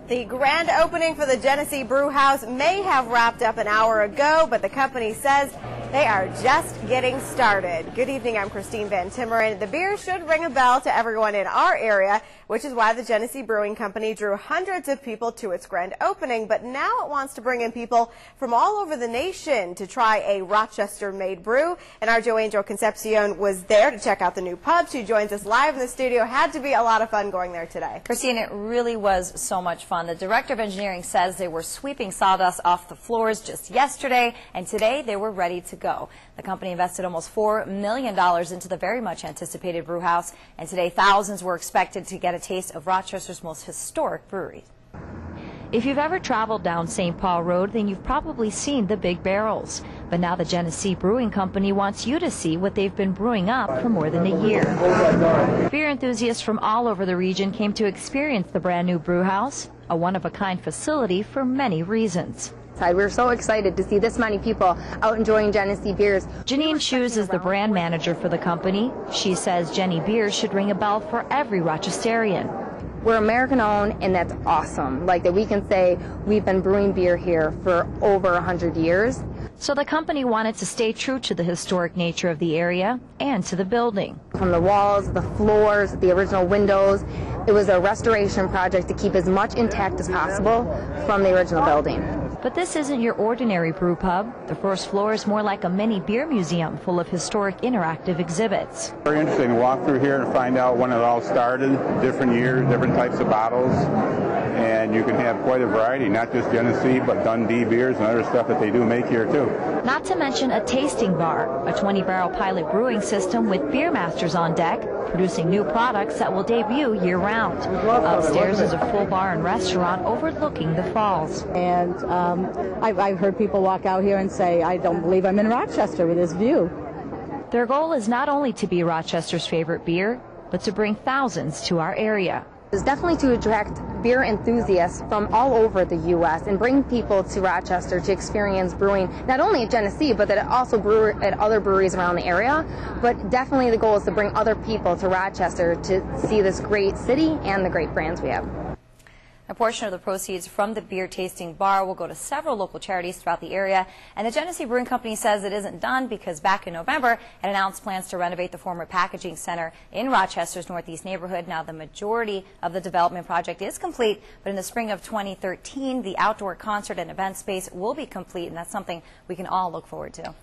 The grand opening for the Genesee Brew House may have wrapped up an hour ago, but the company says they are just getting started. Good evening, I'm Christine VANTIMMEREN. The beer should ring a bell to everyone in our area, which is why the Genesee Brewing Company drew hundreds of people to its grand opening, but now it wants to bring in people from all over the nation to try a Rochester-made brew. And our Joangel Concepcion was there to check out the new pub. She joins us live in the studio. Had to be a lot of fun going there today. Christine, it really was so much fun. The director of engineering says they were sweeping sawdust off the floors just yesterday, and today they were ready to go. The company invested almost $4 million into the very much anticipated brew house, and today thousands were expected to get a taste of Rochester's most historic brewery. If you've ever traveled down St. Paul Road, then you've probably seen the big barrels. But now the Genesee Brewing Company wants you to see what they've been brewing up for more than a year. Beer enthusiasts from all over the region came to experience the brand new brew house, a one-of-a-kind facility for many reasons. We're so excited to see this many people out enjoying Genesee beers. JANINE SHOOS is the brand manager for the company. She says Genny beers should ring a bell for every Rochesterian. We're American owned, and that's awesome. Like that we can say we've been brewing beer here for over 100 years. So the company wanted to stay true to the historic nature of the area and to the building. From the walls, the floors, the original windows, it was a restoration project to keep as much intact as possible from the original building. But this isn't your ordinary brew pub. The first floor is more like a mini beer museum full of historic interactive exhibits. Very interesting to walk through here and find out when it all started, different years, different types of bottles, and you can have quite a variety, not just Genesee, but Dundee beers and other stuff that they do make here too. Not to mention a tasting bar, a 20-barrel pilot brewing system with beer masters on deck, producing new products that will debut year-round. Upstairs is a full bar and restaurant overlooking the falls. And I've heard people walk out here and say, I don't believe I'm in Rochester with this view. Their goal is not only to be Rochester's favorite beer, but to bring thousands to our area. It's definitely to attract beer enthusiasts from all over the U.S. and bring people to Rochester to experience brewing, not only at Genesee, but that also brew at other breweries around the area. But definitely the goal is to bring other people to Rochester to see this great city and the great brands we have. A portion of the proceeds from the beer tasting bar will go to several local charities throughout the area. And the Genesee Brewing Company says it isn't done because back in November it announced plans to renovate the former packaging center in Rochester's northeast neighborhood. Now the majority of the development project is complete, but in the spring of 2013 the outdoor concert and event space will be complete, and that's something we can all look forward to.